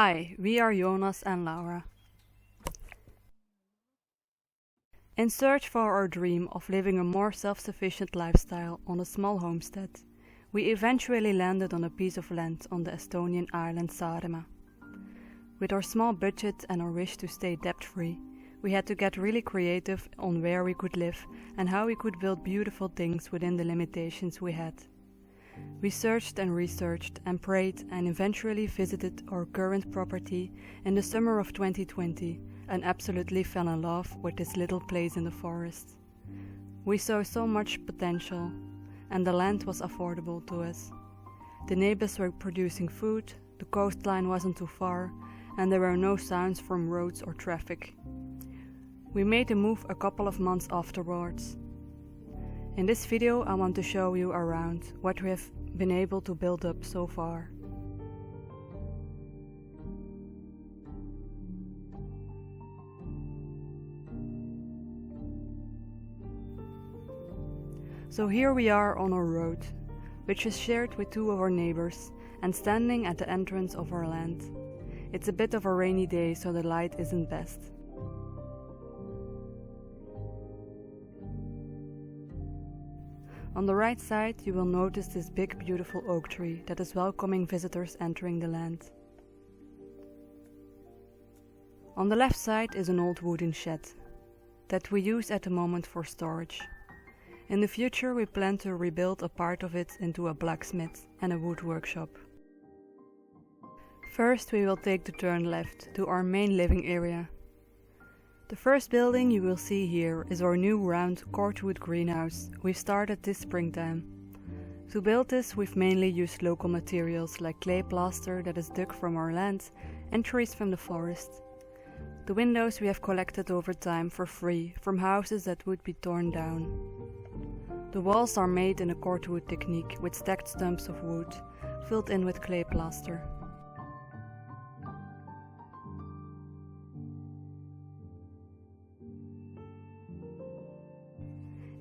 Hi, we are Jonas and Laura. In search for our dream of living a more self-sufficient lifestyle on a small homestead, we eventually landed on a piece of land on the Estonian island Saaremaa. With our small budget and our wish to stay debt-free, we had to get really creative on where we could live and how we could build beautiful things within the limitations we had. We searched and researched and prayed and eventually visited our current property in the summer of 2020 and absolutely fell in love with this little place in the forest. We saw so much potential and the land was affordable to us. The neighbors were producing food, the coastline wasn't too far, and there were no sounds from roads or traffic. We made the move a couple of months afterwards. In this video I want to show you around what we have been able to build up so far. So here we are on our road, which is shared with two of our neighbors and standing at the entrance of our land. It's a bit of a rainy day, so the light isn't best. On the right side you will notice this big beautiful oak tree that is welcoming visitors entering the land. On the left side is an old wooden shed that we use at the moment for storage. In the future we plan to rebuild a part of it into a blacksmith and a wood workshop. First we will take the turn left to our main living area. The first building you will see here is our new round cordwood greenhouse we've started this springtime. To build this we've mainly used local materials like clay plaster that is dug from our land and trees from the forest. The windows we have collected over time for free from houses that would be torn down. The walls are made in a cordwood technique with stacked stumps of wood filled in with clay plaster.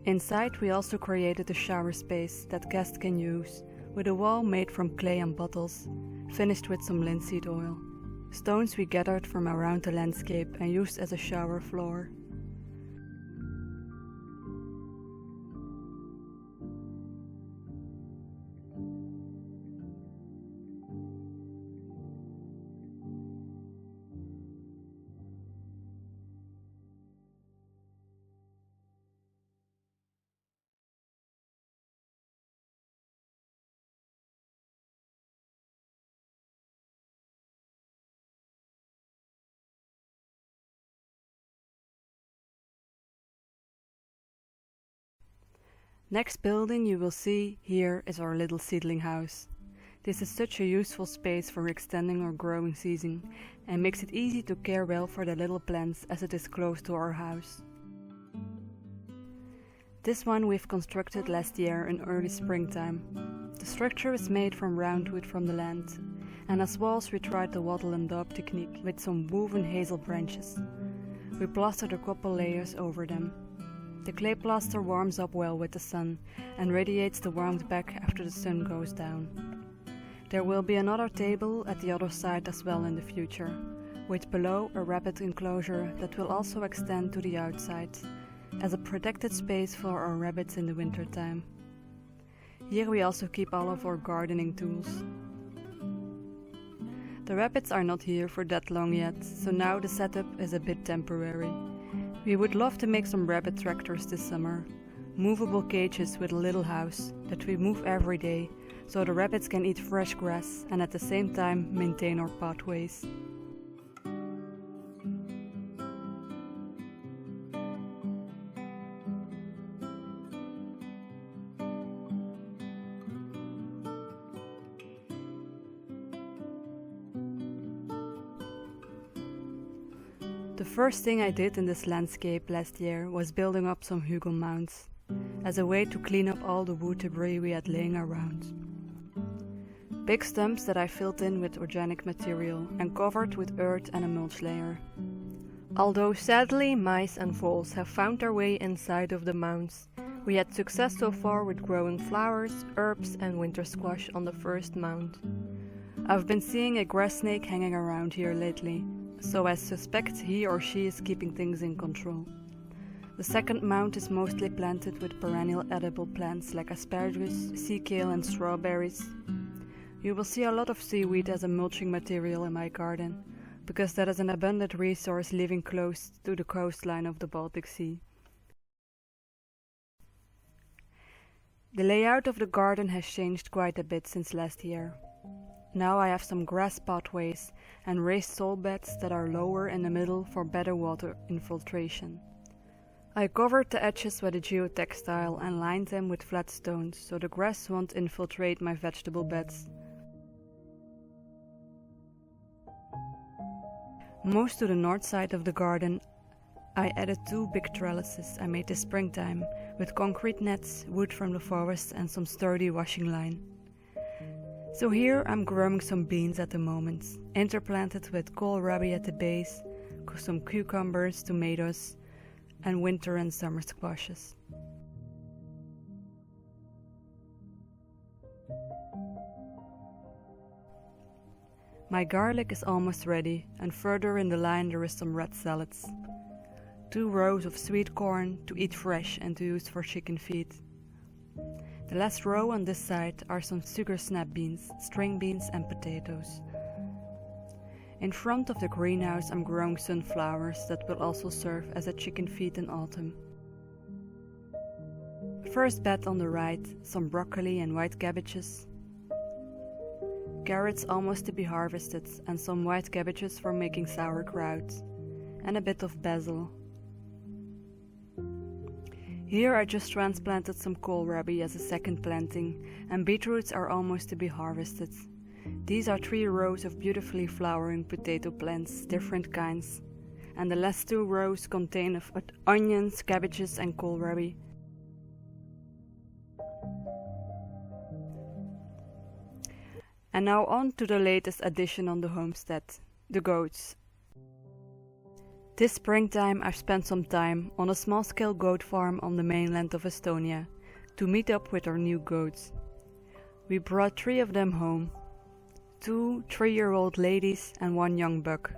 Inside we also created a shower space that guests can use, with a wall made from clay and bottles, finished with some linseed oil. Stones we gathered from around the landscape and used as a shower floor. Next building you will see here is our little seedling house. This is such a useful space for extending our growing season and makes it easy to care well for the little plants as it is close to our house. This one we've constructed last year in early springtime. The structure is made from round wood from the land, and as walls we tried the wattle and daub technique with some woven hazel branches. We plastered a couple layers over them. The clay plaster warms up well with the sun and radiates the warmth back after the sun goes down. There will be another table at the other side as well in the future, with below a rabbit enclosure that will also extend to the outside, as a protected space for our rabbits in the winter time. Here we also keep all of our gardening tools. The rabbits are not here for that long yet, so now the setup is a bit temporary. We would love to make some rabbit tractors this summer, movable cages with a little house that we move every day so the rabbits can eat fresh grass and at the same time maintain our pathways. The first thing I did in this landscape last year was building up some hugel mounds, as a way to clean up all the wood debris we had laying around. Big stumps that I filled in with organic material and covered with earth and a mulch layer. Although sadly mice and voles have found their way inside of the mounds, we had success so far with growing flowers, herbs and winter squash on the first mound. I've been seeing a grass snake hanging around here lately, so I suspect he or she is keeping things in control. The second mound is mostly planted with perennial edible plants like asparagus, sea kale and strawberries. You will see a lot of seaweed as a mulching material in my garden, because that is an abundant resource living close to the coastline of the Baltic Sea. The layout of the garden has changed quite a bit since last year. Now I have some grass pathways and raised soil beds that are lower in the middle for better water infiltration. I covered the edges with a geotextile and lined them with flat stones so the grass won't infiltrate my vegetable beds. Most to the north side of the garden, I added 2 big trellises I made this springtime with concrete nets, wood from the forest and some sturdy washing line. So here I'm growing some beans at the moment, interplanted with kohlrabi at the base, some cucumbers, tomatoes, and winter and summer squashes. My garlic is almost ready, and further in the line there is some red salads. 2 rows of sweet corn to eat fresh and to use for chicken feed. The last row on this side are some sugar snap beans, string beans and potatoes. In front of the greenhouse I'm growing sunflowers that will also serve as a chicken feed in autumn. First bed on the right, some broccoli and white cabbages. Carrots almost to be harvested and some white cabbages for making sauerkraut. And a bit of basil. Here I just transplanted some kohlrabi as a second planting, and beetroots are almost to be harvested. These are 3 rows of beautifully flowering potato plants, different kinds, and the last 2 rows contain onions, cabbages and kohlrabi. And now on to the latest addition on the homestead, the goats. This springtime I've spent some time on a small-scale goat farm on the mainland of Estonia to meet up with our new goats. We brought 3 of them home, 2 3-year-old ladies and 1 young buck.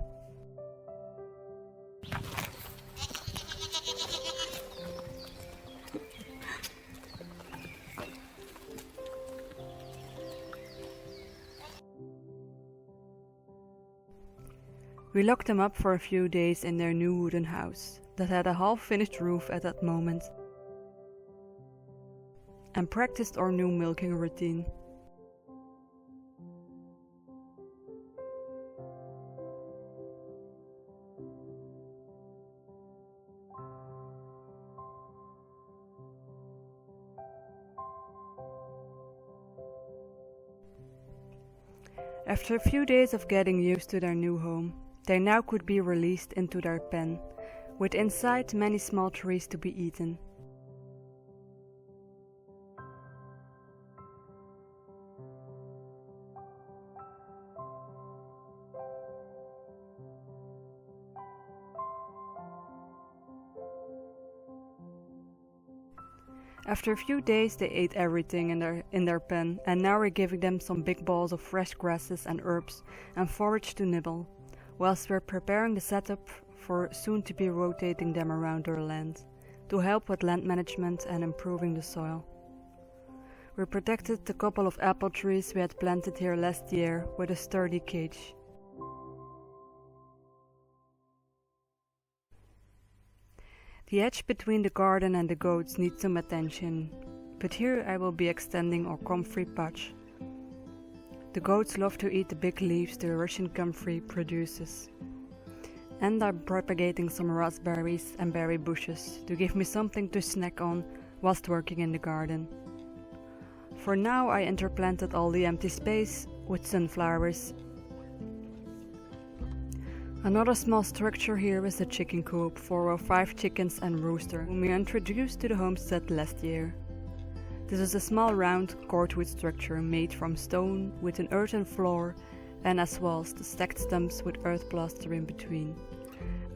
We locked them up for a few days in their new wooden house that had a half-finished roof at that moment, and practiced our new milking routine. After a few days of getting used to their new home, they now could be released into their pen, with inside many small trees to be eaten. After a few days they ate everything in their pen, and now we're giving them some big balls of fresh grasses and herbs and forage to nibble, whilst we're preparing the setup for soon to be rotating them around our land, to help with land management and improving the soil. We protected the couple of apple trees we had planted here last year with a sturdy cage. The edge between the garden and the goats needs some attention, but here I will be extending our comfrey patch. The goats love to eat the big leaves the Russian comfrey produces. And I'm propagating some raspberries and berry bushes to give me something to snack on whilst working in the garden. For now I interplanted all the empty space with sunflowers. Another small structure here is a chicken coop for our 5 chickens and rooster whom we introduced to the homestead last year. This is a small round cordwood structure made from stone with an earthen floor and as walls the stacked stumps with earth plaster in between.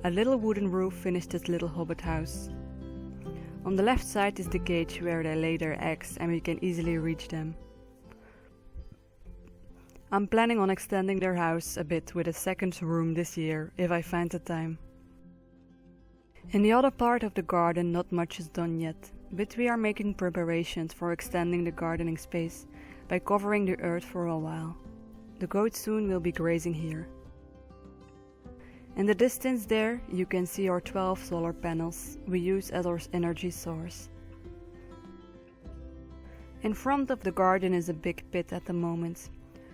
A little wooden roof finished this little hobbit house. On the left side is the cage where they lay their eggs and we can easily reach them. I'm planning on extending their house a bit with a second room this year, if I find the time. In the other part of the garden not much is done yet, but we are making preparations for extending the gardening space by covering the earth for a while. The goats soon will be grazing here. In the distance there you can see our 12 solar panels we use as our energy source. In front of the garden is a big pit at the moment.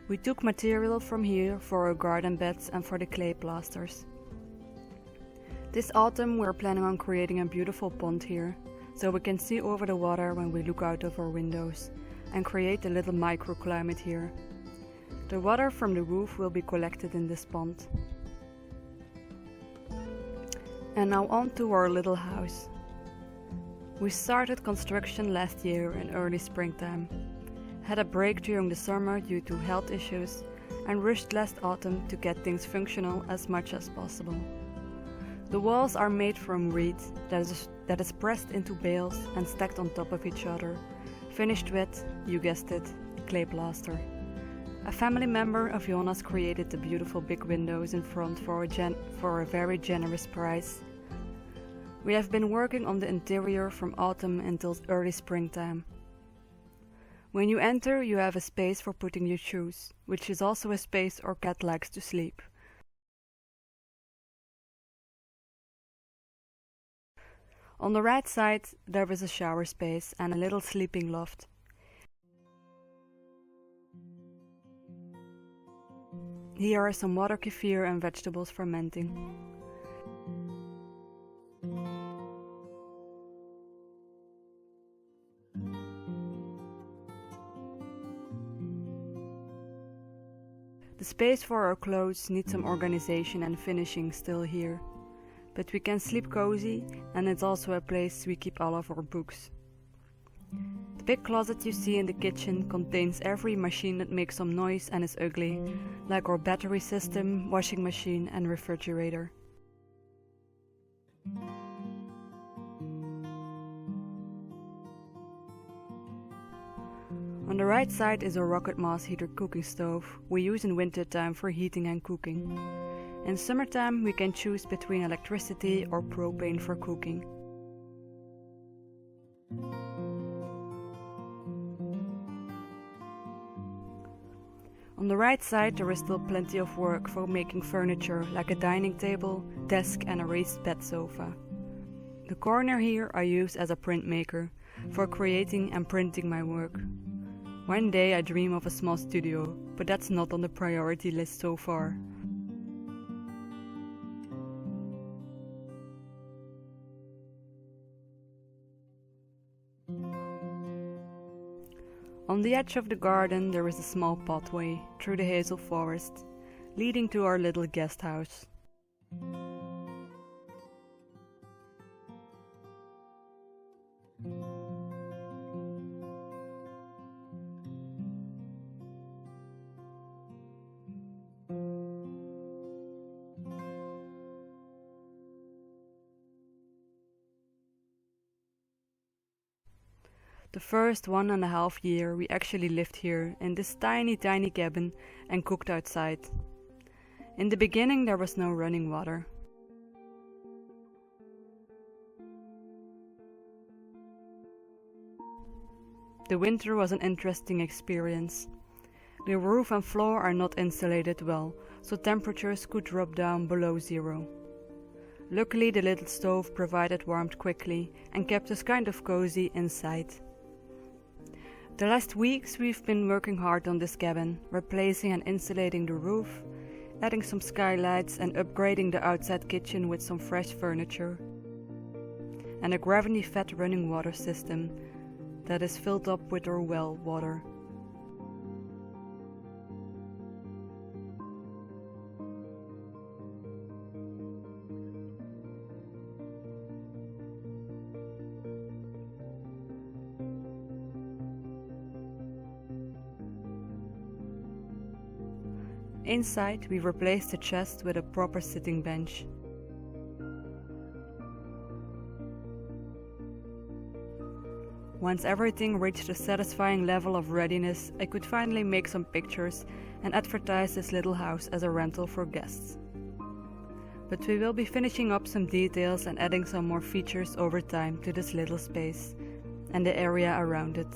We took material from here for our garden beds and for the clay plasters. This autumn we're planning on creating a beautiful pond here, so we can see over the water when we look out of our windows, and create a little microclimate here. The water from the roof will be collected in this pond. And now on to our little house. We started construction last year in early springtime, had a break during the summer due to health issues, and rushed last autumn to get things functional as much as possible. The walls are made from reed that is pressed into bales and stacked on top of each other, finished with, you guessed it, clay plaster. A family member of Jonas created the beautiful big windows in front for a very generous price. We have been working on the interior from autumn until early springtime. When you enter, you have a space for putting your shoes, which is also a space our cat likes to sleep. On the right side there is a shower space and a little sleeping loft. Here are some water kefir and vegetables fermenting. The space for our clothes needs some organization and finishing still here. But we can sleep cozy, and it's also a place we keep all of our books. The big closet you see in the kitchen contains every machine that makes some noise and is ugly, like our battery system, washing machine and refrigerator. On the right side is a rocket mass heater cooking stove we use in winter time for heating and cooking. In summertime we can choose between electricity or propane for cooking. On the right side there is still plenty of work for making furniture like a dining table, desk and a raised bed sofa. The corner here I use as a printmaker for creating and printing my work. One day I dream of a small studio, but that's not on the priority list so far. On the edge of the garden there is a small pathway through the hazel forest, leading to our little guest house. The first 1.5 years we actually lived here in this tiny cabin and cooked outside. In the beginning there was no running water. The winter was an interesting experience. The roof and floor are not insulated well, so temperatures could drop down below zero. Luckily the little stove provided warmth quickly and kept us kind of cozy inside. The last weeks we've been working hard on this cabin, replacing and insulating the roof, adding some skylights and upgrading the outside kitchen with some fresh furniture. And a gravity-fed running water system that is filled up with our well water. Inside, we replaced the chest with a proper sitting bench. Once everything reached a satisfying level of readiness, I could finally make some pictures and advertise this little house as a rental for guests. But we will be finishing up some details and adding some more features over time to this little space and the area around it.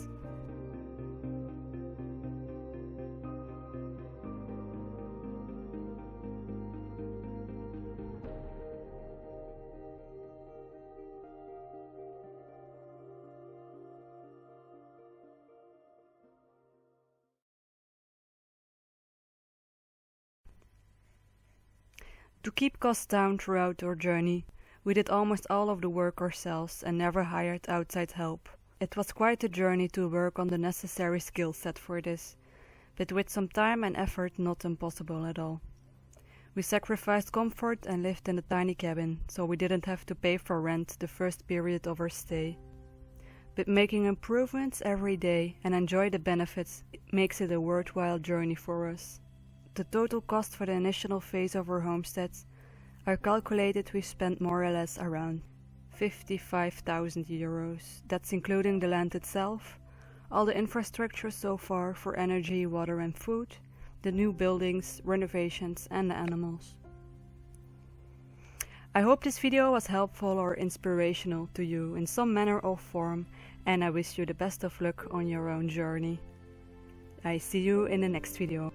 To keep costs down throughout our journey, we did almost all of the work ourselves and never hired outside help. It was quite a journey to work on the necessary skill set for this, but with some time and effort not impossible at all. We sacrificed comfort and lived in a tiny cabin, so we didn't have to pay for rent the first period of our stay. But making improvements every day and enjoy the benefits makes it a worthwhile journey for us. The total cost for the initial phase of our homesteads are calculated we spent more or less around 55,000 euros. That's including the land itself, all the infrastructure so far for energy, water and food, the new buildings, renovations and the animals. I hope this video was helpful or inspirational to you in some manner or form, and I wish you the best of luck on your own journey. I see you in the next video.